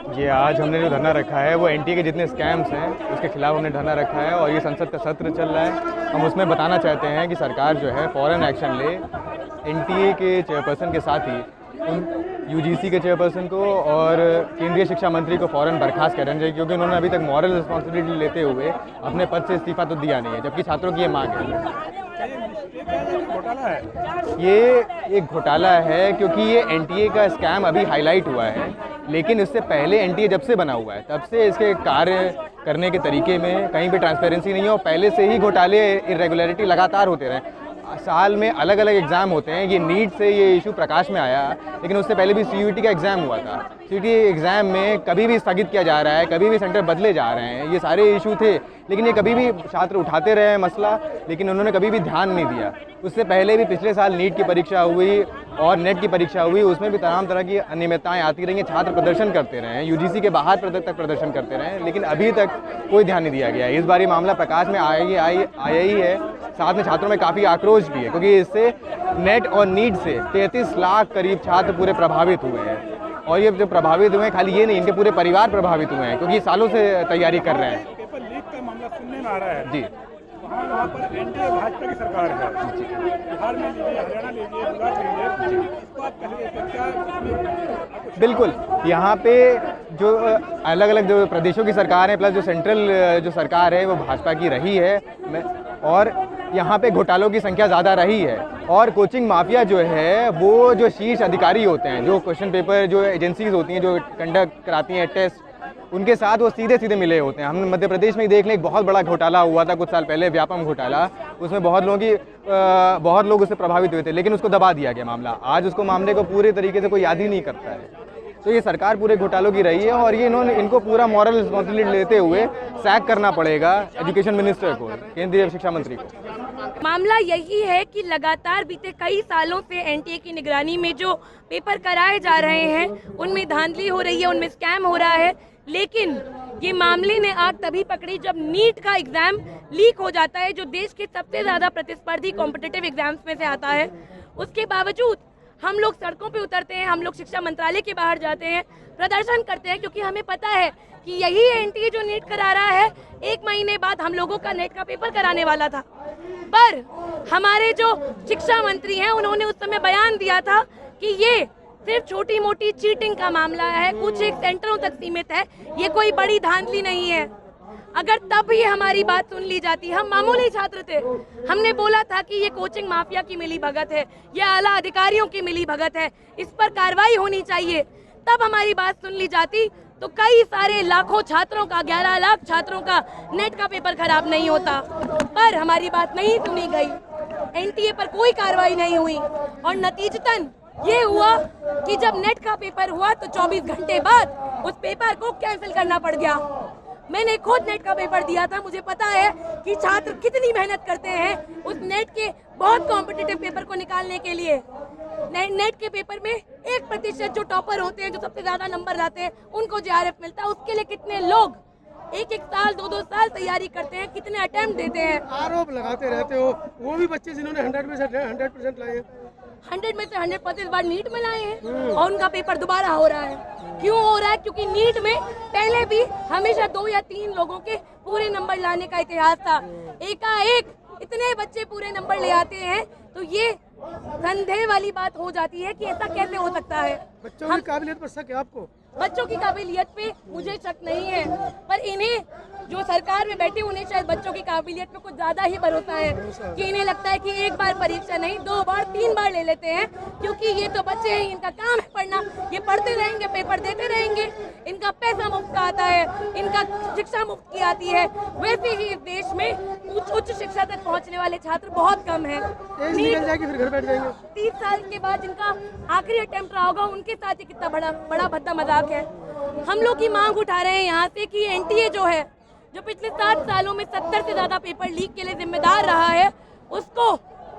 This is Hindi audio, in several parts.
ये आज हमने जो धरना रखा है वो एनटीए के जितने स्कैम्स हैं उसके खिलाफ हमने धरना रखा है और ये संसद का सत्र चल रहा है। हम उसमें बताना चाहते हैं कि सरकार जो है फ़ौरन एक्शन ले, एनटीए के चेयरपर्सन के साथ ही उन यूजीसी के चेयरपर्सन को और केंद्रीय शिक्षा मंत्री को फ़ौरन बर्खास्त करना चाहिए, क्योंकि उन्होंने अभी तक मॉरल रिस्पॉन्सिबिलिटी लेते हुए अपने पद से इस्तीफा तो दिया नहीं है, जबकि छात्रों की ये मांग है। ये एक घोटाला है क्योंकि ये एनटीए का स्कैम अभी हाईलाइट हुआ है, लेकिन इससे पहले एनटीए जब से बना हुआ है तब से इसके कार्य करने के तरीके में कहीं भी ट्रांसपेरेंसी नहीं है और पहले से ही घोटाले, इरेगुलरिटी लगातार होते रहे। साल में अलग अलग एग्ज़ाम होते हैं। ये नीट से ये इशू प्रकाश में आया, लेकिन उससे पहले भी सीयूईटी का एग्ज़ाम हुआ था। सीयूईटी एग्ज़ाम में कभी भी स्थगित किया जा रहा है, कभी भी सेंटर बदले जा रहे हैं, ये सारे इशू थे, लेकिन ये कभी भी छात्र उठाते रहे मसला, लेकिन उन्होंने कभी भी ध्यान नहीं दिया। उससे पहले भी पिछले साल नीट की परीक्षा हुई और नेट की परीक्षा हुई, उसमें भी तमाम तरह की अनियमितताएँ आती रही हैं। छात्र प्रदर्शन करते रहे हैं, यूजीसी के बाहर तक प्रदर्शन करते रहे हैं, लेकिन अभी तक कोई ध्यान नहीं दिया गया। इस बार ये मामला प्रकाश में आया ही है। साथ में छात्रों में काफ़ी आक्रोश भी है, क्योंकि इससे नेट और नीट से 33 लाख करीब छात्र पूरे प्रभावित हुए हैं। और ये जो प्रभावित हुए हैं, खाली ये नहीं, इनके पूरे परिवार प्रभावित हुए हैं, क्योंकि सालों से तैयारी कर रहे हैं। पेपर लीक का मामला सुनने में आ रहा है जी, वहाँ पर एनडीए भाजपा की सरकार है। बिहार में लीजिए, हरियाणा लीजिए, गुजरात लीजिए, इसको आप कहेंगे कि क्या? बिल्कुल, यहाँ पे जो अलग अलग जो प्रदेशों की सरकार है प्लस जो सेंट्रल जो सरकार है वो भाजपा की रही है, और यहाँ पे घोटालों की संख्या ज़्यादा रही है। और कोचिंग माफिया जो है वो जो शीर्ष अधिकारी होते हैं, जो क्वेश्चन पेपर जो एजेंसीज होती हैं जो कंडक्ट कराती हैं टेस्ट, उनके साथ वो सीधे सीधे मिले होते हैं। हम मध्य प्रदेश में ही देख लें, एक बहुत बड़ा घोटाला हुआ था कुछ साल पहले, व्यापम घोटाला। उसमें बहुत लोग उससे प्रभावित हुए थे, लेकिन उसको दबा दिया गया मामला। आज उसको मामले को पूरे तरीके से कोई याद ही नहीं करता है। तो ये सरकार पूरे घोटालों की रही है और ये इनको पूरा मॉरल रिस्पॉन्सिबिलिटी लेते हुए सैक करना पड़ेगा एजुकेशन मिनिस्टर को, केंद्रीय शिक्षा मंत्री को। मामला यही है कि लगातार बीते कई सालों से एनटीए की निगरानी में जो पेपर कराए जा रहे हैं उनमें धांधली हो रही है, उनमें स्कैम हो रहा है। लेकिन ये मामले ने आग तभी पकड़ी जब नीट का एग्जाम लीक हो जाता है, जो देश के सबसे ज़्यादा प्रतिस्पर्धी कॉम्पिटिटिव एग्जाम्स में से आता है। उसके बावजूद हम लोग सड़कों पे उतरते हैं, हम लोग शिक्षा मंत्रालय के बाहर जाते हैं, प्रदर्शन करते हैं, क्योंकि हमें पता है कि यही एनटीए जो नीट करा रहा है 1 महीने बाद हम लोगों का नेट का पेपर कराने वाला था। पर हमारे जो शिक्षा मंत्री हैं उन्होंने उस समय बयान दिया था कि ये सिर्फ छोटी मोटी चीटिंग का मामला है, कुछ एक सेंटरों तक सीमित है, ये कोई बड़ी धांधली नहीं है। अगर तब ही हमारी बात सुन ली जाती, हम मामूली छात्र थे, हमने बोला था कि ये कोचिंग माफिया की मिली भगत है, ये आला अधिकारियों की मिली भगत है, इस पर कार्रवाई होनी चाहिए, तब हमारी बात सुन ली जाती तो कई सारे लाखों छात्रों का, 11 लाख छात्रों का नेट का पेपर खराब नहीं होता। पर हमारी बात नहीं सुनी गई, एनटीए पर कोई कार्रवाई नहीं हुई और नतीजतन ये हुआ कि जब नेट का पेपर हुआ तो 24 घंटे बाद उस पेपर को कैंसिल करना पड़ गया। मैंने खुद नेट का पेपर दिया था, मुझे पता है कि छात्र कितनी मेहनत करते हैं उस नेट के बहुत कॉम्पिटिटिव पेपर को निकालने के लिए। नेट के पेपर में 1% जो टॉपर होते हैं, जो सबसे ज्यादा नंबर लाते हैं, उनको जेआरएफ मिलता है। उसके लिए कितने लोग 1-1 साल 2-2 साल तैयारी करते हैं, कितने अटेम्प्ट देते हैं। आरोप लगाते रहते हो, वो भी बच्चे जिन्होंने 100% लाए हैं, 100 में से 100% बार नीट में लाए हैं और उनका पेपर दोबारा हो रहा है। क्यों हो रहा है? क्योंकि नीट में पहले भी हमेशा 2 या 3 लोगों के पूरे नंबर लाने का इतिहास था। एकाएक इतने बच्चे पूरे नंबर ले आते हैं तो ये संदेह वाली बात हो जाती है कि ऐसा कैसे हो सकता है। बच्चों की काबिलियत पर शक है आपको? बच्चों की काबिलियत पे मुझे शक नहीं है, पर इन्हें जो सरकार में बैठे उन्हें शायद बच्चों की काबिलियत पे कुछ ज्यादा ही भरोसा है कि इन्हें लगता है कि एक बार परीक्षा नहीं 2 बार 3 बार ले लेते हैं, क्योंकि ये तो बच्चे हैं, इनका काम है पढ़ना, ये पढ़ते रहेंगे, पेपर देते रहेंगे, इनका पैसा मुफ्त आता है, इनका शिक्षा मुफ्त की आती है। वैसे ही इस देश में उच्च शिक्षा तक पहुँचने वाले छात्र बहुत कम है। निकल जाएगी फिर घर बैठ जाएंगे। 30 साल के बाद जिनका आखिरी अटेम्प्ट रहा होगा उनके साथ ये कितना बड़ा भद्दा मजाक है। हम लोग की मांग उठा रहे हैं यहाँ से कि एनटीए जो है, जो पिछले 7 सालों में 70 से ज्यादा पेपर लीक के लिए जिम्मेदार रहा है, उसको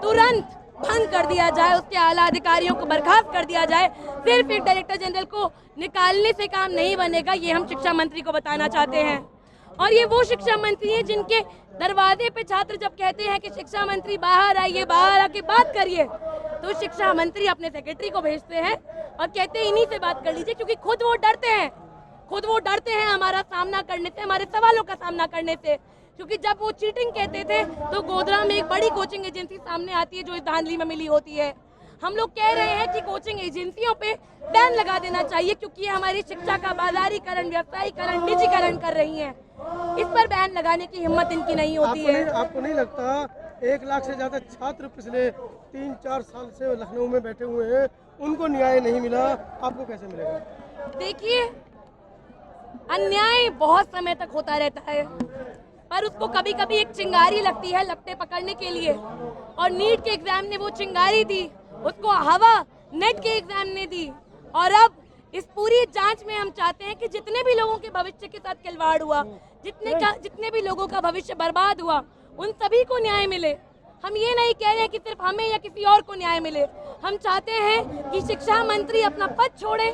तुरंत भंग कर दिया जाए, उसके आला अधिकारियों को बर्खास्त कर दिया जाए। सिर्फ एक डायरेक्टर जनरल को निकालने से काम नहीं बनेगा, ये हम शिक्षा मंत्री को बताना चाहते हैं। और ये वो शिक्षा मंत्री हैं जिनके दरवाजे पे छात्र जब कहते हैं कि शिक्षा मंत्री बाहर आइए, बाहर आके बात करिए, तो शिक्षा मंत्री अपने सेक्रेटरी को भेजते हैं और कहते हैं इन्हीं से बात कर लीजिए, क्योंकि खुद वो डरते हैं खुद वो डरते हैं हमारा सामना करने से, हमारे सवालों का सामना करने से, क्योंकि जब वो चीटिंग कहते थे तो गोधरा में एक बड़ी कोचिंग एजेंसी सामने आती है जो इस धांधली में मिली होती है। हम लोग कह रहे हैं कि कोचिंग एजेंसियों पे बैन लगा देना चाहिए, क्योंकि ये हमारी शिक्षा का बाजारीकरण, व्यवसायीकरण, निजीकरण कर रही हैं। इस पर बैन लगाने की हिम्मत इनकी नहीं होती है। आपको नहीं लगता 1 लाख से ज्यादा छात्र पिछले 3-4 साल से लखनऊ में बैठे हुए हैं, उनको न्याय नहीं मिला, आपको कैसे मिलेगा? देखिए, अन्याय बहुत समय तक होता रहता है, पर उसको कभी कभी एक चिंगारी लगती है लपटे पकड़ने के लिए, और नीट के एग्जाम ने वो चिंगारी दी, उसको हवा नेट के एग्जाम ने दी। और अब इस पूरी जांच में हम चाहते हैं कि जितने भी लोगों के भविष्य के साथ खिलवाड़ हुआ, जितने भी लोगों का भविष्य बर्बाद हुआ, उन सभी को न्याय मिले। हम ये नहीं कह रहे हैं कि सिर्फ हमें या किसी और को न्याय मिले, हम चाहते हैं कि शिक्षा मंत्री अपना पद छोड़े,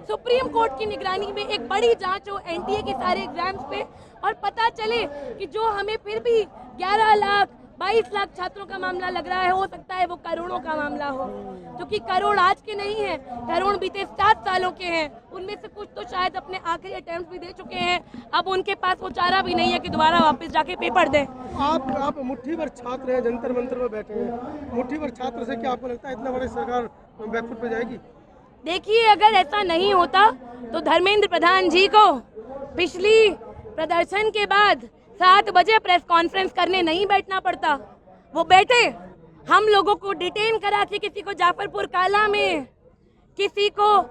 सुप्रीम कोर्ट की निगरानी में एक बड़ी जांच हो एनटीए के सारे एग्जाम्स पे, और पता चले कि जो हमें फिर भी 11 लाख 22 लाख छात्रों का मामला लग रहा है, हो सकता है वो करोड़ों का मामला हो, क्योंकि करोड़ आज के नहीं है, करोड़ बीते 7 सालों के हैं। उनमें से कुछ तो शायद अपने आखिरी अटेम्प्ट भी दे चुके हैं, अब उनके पास वो चारा भी नहीं है कि दोबारा वापस जाके पेपर दें। आप मुट्ठी भर छात्र हैं, जंतर मंतर में बैठे हैं, मुट्ठी भर छात्र से क्या आपको लगता है इतना बड़ी सरकार बैकफुट पे जाएगी? देखिए, अगर ऐसा नहीं होता तो धर्मेंद्र प्रधान जी को पिछली प्रदर्शन के बाद 7 बजे प्रेस कॉन्फ्रेंस करने नहीं बैठना पड़ता। वो बैठे, हम लोगों को डिटेन करा के, किसी को जाफरपुर काला में, किसी को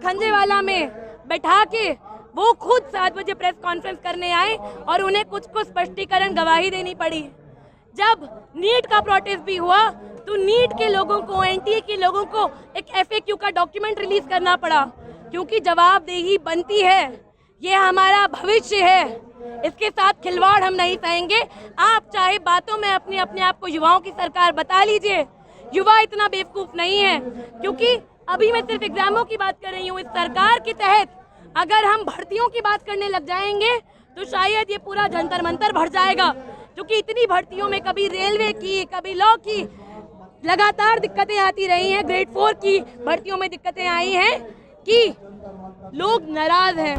खंजेवाला में बैठा के, वो खुद 7 बजे प्रेस कॉन्फ्रेंस करने आए और उन्हें कुछ स्पष्टीकरण गवाही देनी पड़ी। जब नीट का प्रोटेस्ट भी हुआ तो नीट के लोगों को, एनटीए के लोगों को एक FAQ का डॉक्यूमेंट रिलीज करना पड़ा, क्योंकि जवाबदेही बनती है, ये हमारा भविष्य है, इसके साथ खिलवाड़ हम नहीं सहेंगे। आप चाहे बातों में अपने आप को युवाओं की सरकार बता लीजिए, युवा इतना बेवकूफ नहीं है, क्योंकि अभी मैं सिर्फ एग्जामों की बात कर रही हूँ। इस सरकार के तहत अगर हम भर्तियों की बात करने लग जाएंगे तो शायद ये पूरा जंतर मंतर भर जाएगा, क्योंकि इतनी भर्तियों में कभी रेलवे की, कभी लॉ की लगातार दिक्कतें आती रही हैं, ग्रेड 4 की भर्तियों में दिक्कतें आई हैं कि लोग नाराज हैं।